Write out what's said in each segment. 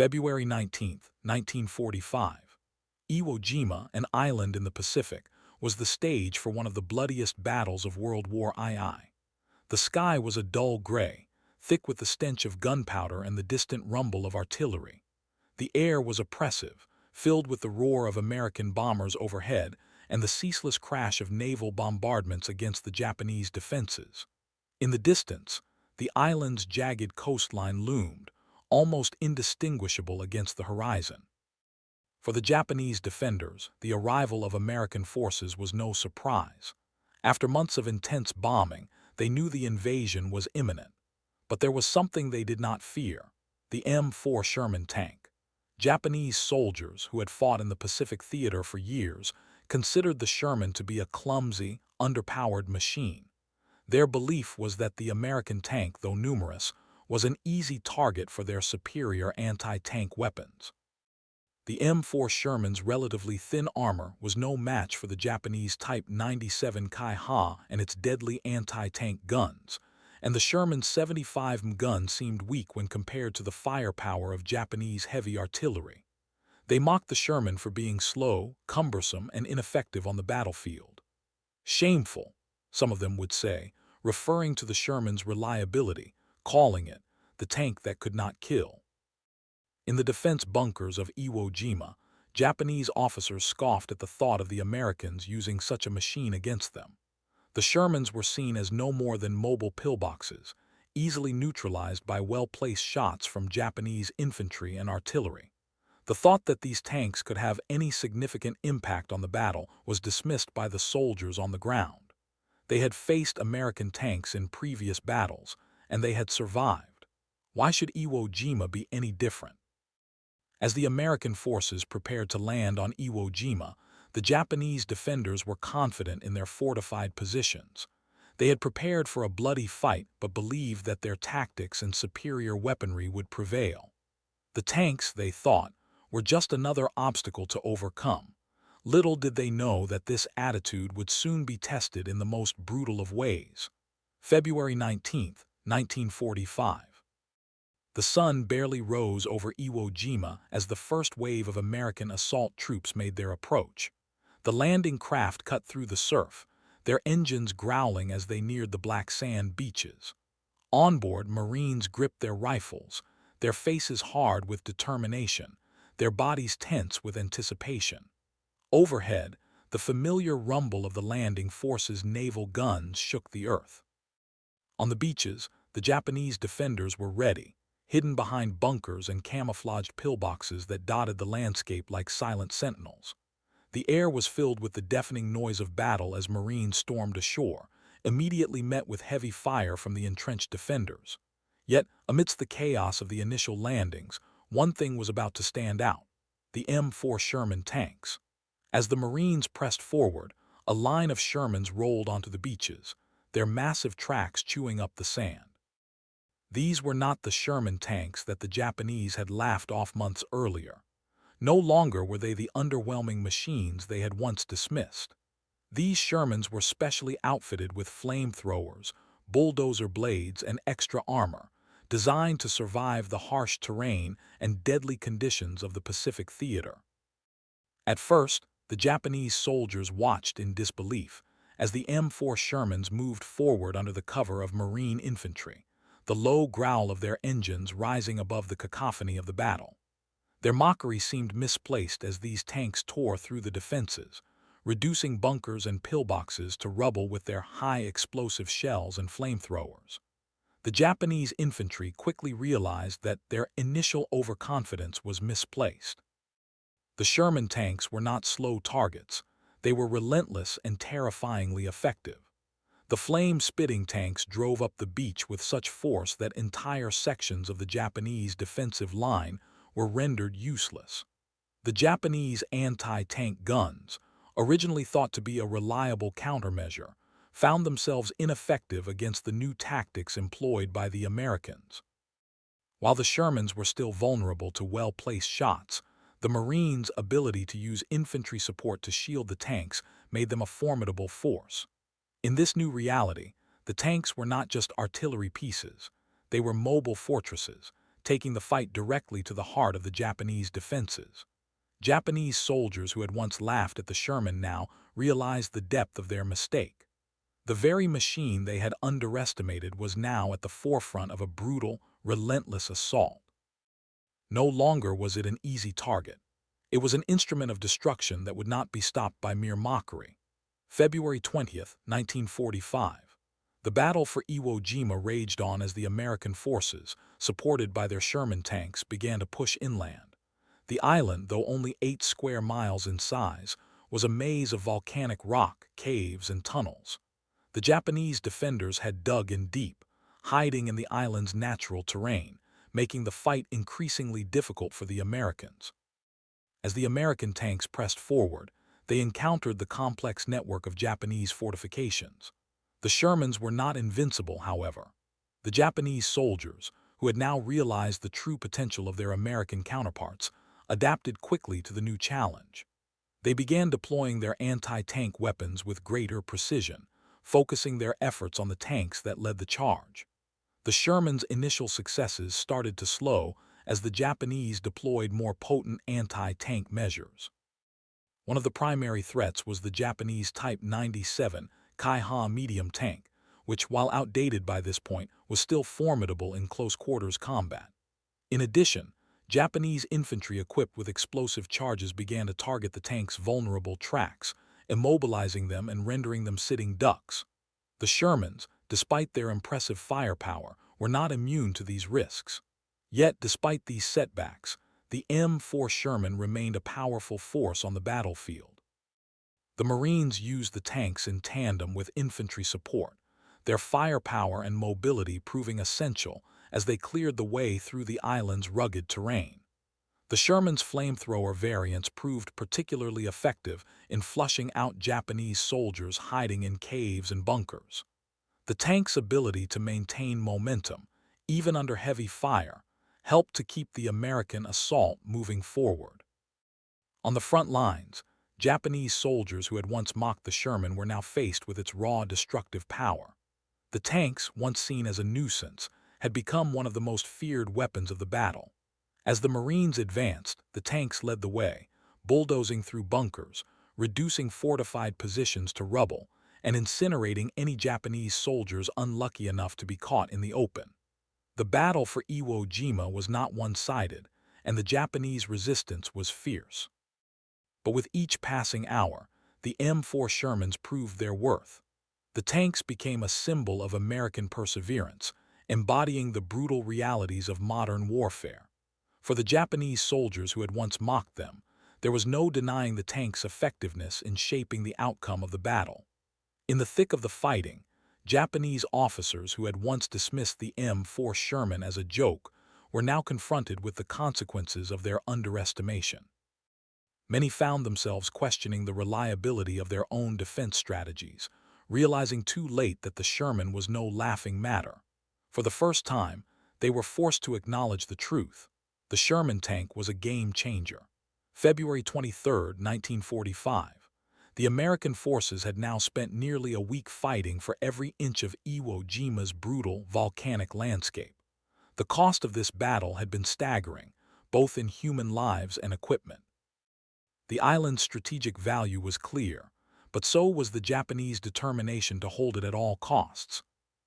February 19, 1945. Iwo Jima, an island in the Pacific, was the stage for one of the bloodiest battles of World War II. The sky was a dull gray, thick with the stench of gunpowder and the distant rumble of artillery. The air was oppressive, filled with the roar of American bombers overhead and the ceaseless crash of naval bombardments against the Japanese defenses. In the distance, the island's jagged coastline loomed, almost indistinguishable against the horizon. For the Japanese defenders, the arrival of American forces was no surprise. After months of intense bombing, they knew the invasion was imminent. But there was something they did not fear: the M4 Sherman tank. Japanese soldiers who had fought in the Pacific theater for years considered the Sherman to be a clumsy, underpowered machine. Their belief was that the American tank, though numerous, was an easy target for their superior anti-tank weapons. The M4 Sherman's relatively thin armor was no match for the Japanese Type 97 Kai-Ha and its deadly anti-tank guns, and the Sherman's 75 gun seemed weak when compared to the firepower of Japanese heavy artillery. They mocked the Sherman for being slow, cumbersome, and ineffective on the battlefield. Shameful, some of them would say, referring to the Sherman's reliability, calling it the tank that could not kill. In the defense bunkers of Iwo Jima, Japanese officers scoffed at the thought of the Americans using such a machine against them. The Shermans were seen as no more than mobile pillboxes, easily neutralized by well-placed shots from Japanese infantry and artillery. The thought that these tanks could have any significant impact on the battle was dismissed by the soldiers on the ground. They had faced American tanks in previous battles, and they had survived. Why should Iwo Jima be any different? As the American forces prepared to land on Iwo Jima, the Japanese defenders were confident in their fortified positions. They had prepared for a bloody fight but believed that their tactics and superior weaponry would prevail. The tanks, they thought, were just another obstacle to overcome. Little did they know that this attitude would soon be tested in the most brutal of ways. February 19, 1945. The sun barely rose over Iwo Jima as the first wave of American assault troops made their approach. The landing craft cut through the surf, their engines growling as they neared the black sand beaches. On board, Marines gripped their rifles, their faces hard with determination, their bodies tense with anticipation. Overhead, the familiar rumble of the landing force's naval guns shook the earth. On the beaches, the Japanese defenders were ready, hidden behind bunkers and camouflaged pillboxes that dotted the landscape like silent sentinels. The air was filled with the deafening noise of battle as Marines stormed ashore, immediately met with heavy fire from the entrenched defenders. Yet, amidst the chaos of the initial landings, one thing was about to stand out: the M4 Sherman tanks. As the Marines pressed forward, a line of Shermans rolled onto the beaches, their massive tracks chewing up the sand. These were not the Sherman tanks that the Japanese had laughed off months earlier. No longer were they the underwhelming machines they had once dismissed. These Shermans were specially outfitted with flamethrowers, bulldozer blades, and extra armor, designed to survive the harsh terrain and deadly conditions of the Pacific theater. At first, the Japanese soldiers watched in disbelief as the M4 Shermans moved forward under the cover of Marine infantry, the low growl of their engines rising above the cacophony of the battle. Their mockery seemed misplaced as these tanks tore through the defenses, reducing bunkers and pillboxes to rubble with their high-explosive shells and flamethrowers. The Japanese infantry quickly realized that their initial overconfidence was misplaced. The Sherman tanks were not slow targets. They were relentless and terrifyingly effective. The flame-spitting tanks drove up the beach with such force that entire sections of the Japanese defensive line were rendered useless. The Japanese anti-tank guns, originally thought to be a reliable countermeasure, found themselves ineffective against the new tactics employed by the Americans. While the Shermans were still vulnerable to well-placed shots, the Marines' ability to use infantry support to shield the tanks made them a formidable force. In this new reality, the tanks were not just artillery pieces. They were mobile fortresses, taking the fight directly to the heart of the Japanese defenses. Japanese soldiers who had once laughed at the Sherman now realized the depth of their mistake. The very machine they had underestimated was now at the forefront of a brutal, relentless assault. No longer was it an easy target. It was an instrument of destruction that would not be stopped by mere mockery. February 20th, 1945. The battle for Iwo Jima raged on as the American forces, supported by their Sherman tanks, began to push inland. The island, though only 8 square miles in size, was a maze of volcanic rock, caves, and tunnels. The Japanese defenders had dug in deep, hiding in the island's natural terrain, making the fight increasingly difficult for the Americans. As the American tanks pressed forward, they encountered the complex network of Japanese fortifications. The Shermans were not invincible, however. The Japanese soldiers, who had now realized the true potential of their American counterparts, adapted quickly to the new challenge. They began deploying their anti-tank weapons with greater precision, focusing their efforts on the tanks that led the charge. The Sherman's initial successes started to slow as the Japanese deployed more potent anti-tank measures. One of the primary threats was the Japanese Type 97 Kaiha medium tank, which, while outdated by this point, was still formidable in close-quarters combat. In addition, Japanese infantry equipped with explosive charges began to target the tank's vulnerable tracks, immobilizing them and rendering them sitting ducks. The Shermans, despite their impressive firepower, were not immune to these risks. Yet, despite these setbacks, the M4 Sherman remained a powerful force on the battlefield. The Marines used the tanks in tandem with infantry support, their firepower and mobility proving essential as they cleared the way through the island's rugged terrain. The Sherman's flamethrower variants proved particularly effective in flushing out Japanese soldiers hiding in caves and bunkers. The tank's ability to maintain momentum, even under heavy fire, helped to keep the American assault moving forward. On the front lines, Japanese soldiers who had once mocked the Sherman were now faced with its raw destructive power. The tanks, once seen as a nuisance, had become one of the most feared weapons of the battle. As the Marines advanced, the tanks led the way, bulldozing through bunkers, reducing fortified positions to rubble, and incinerating any Japanese soldiers unlucky enough to be caught in the open. The battle for Iwo Jima was not one-sided, and the Japanese resistance was fierce. But with each passing hour, the M4 Shermans proved their worth. The tanks became a symbol of American perseverance, embodying the brutal realities of modern warfare. For the Japanese soldiers who had once mocked them, there was no denying the tanks' effectiveness in shaping the outcome of the battle. In the thick of the fighting, Japanese officers who had once dismissed the M4 Sherman as a joke were now confronted with the consequences of their underestimation. Many found themselves questioning the reliability of their own defense strategies, realizing too late that the Sherman was no laughing matter. For the first time, they were forced to acknowledge the truth. The Sherman tank was a game changer. February 23, 1945. The American forces had now spent nearly a week fighting for every inch of Iwo Jima's brutal, volcanic landscape. The cost of this battle had been staggering, both in human lives and equipment. The island's strategic value was clear, but so was the Japanese determination to hold it at all costs.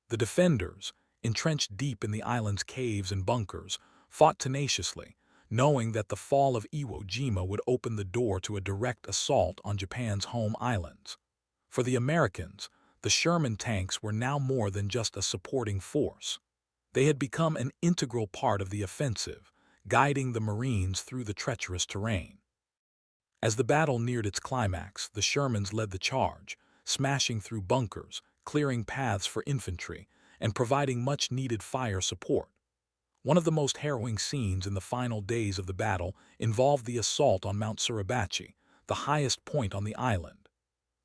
The defenders, entrenched deep in the island's caves and bunkers, fought tenaciously, knowing that the fall of Iwo Jima would open the door to a direct assault on Japan's home islands. For the Americans, the Sherman tanks were now more than just a supporting force. They had become an integral part of the offensive, guiding the Marines through the treacherous terrain. As the battle neared its climax, the Shermans led the charge, smashing through bunkers, clearing paths for infantry, and providing much-needed fire support. One of the most harrowing scenes in the final days of the battle involved the assault on Mount Suribachi, the highest point on the island.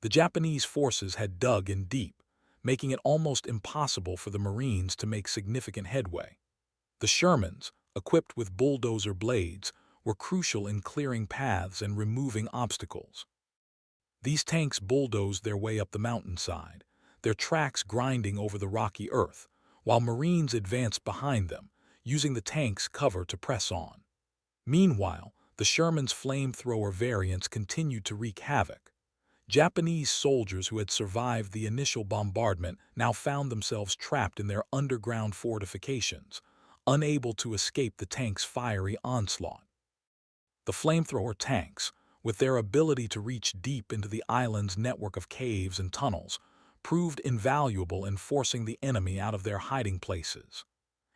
The Japanese forces had dug in deep, making it almost impossible for the Marines to make significant headway. The Shermans, equipped with bulldozer blades, were crucial in clearing paths and removing obstacles. These tanks bulldozed their way up the mountainside, their tracks grinding over the rocky earth, while Marines advanced behind them, using the tank's cover to press on. Meanwhile, the Sherman's flamethrower variants continued to wreak havoc. Japanese soldiers who had survived the initial bombardment now found themselves trapped in their underground fortifications, unable to escape the tank's fiery onslaught. The flamethrower tanks, with their ability to reach deep into the island's network of caves and tunnels, proved invaluable in forcing the enemy out of their hiding places.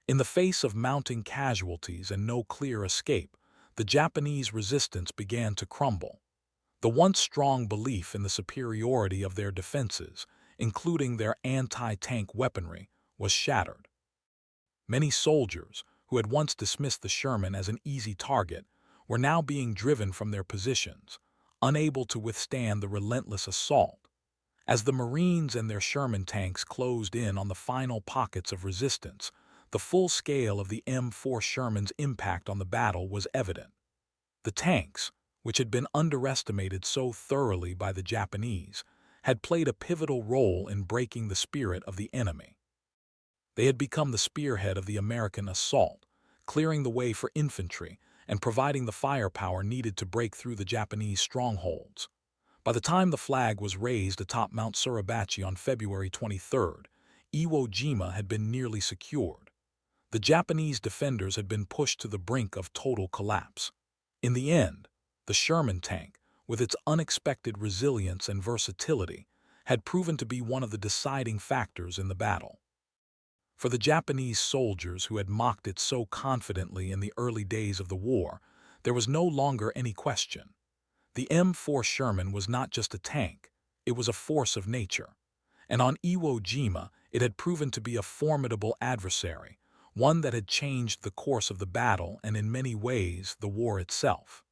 In the face of mounting casualties and no clear escape, the Japanese resistance began to crumble. The once strong belief in the superiority of their defenses, including their anti-tank weaponry, was shattered. Many soldiers, who had once dismissed the Sherman as an easy target, were now being driven from their positions, unable to withstand the relentless assault. As the Marines and their Sherman tanks closed in on the final pockets of resistance, the full scale of the M4 Sherman's impact on the battle was evident. The tanks, which had been underestimated so thoroughly by the Japanese, had played a pivotal role in breaking the spirit of the enemy. They had become the spearhead of the American assault, clearing the way for infantry and providing the firepower needed to break through the Japanese strongholds. By the time the flag was raised atop Mount Suribachi on February 23rd, Iwo Jima had been nearly secured. The Japanese defenders had been pushed to the brink of total collapse. In the end, the Sherman tank, with its unexpected resilience and versatility, had proven to be one of the deciding factors in the battle. For the Japanese soldiers who had mocked it so confidently in the early days of the war, there was no longer any question. The M4 Sherman was not just a tank, it was a force of nature. And on Iwo Jima, it had proven to be a formidable adversary, one that had changed the course of the battle and in many ways the war itself.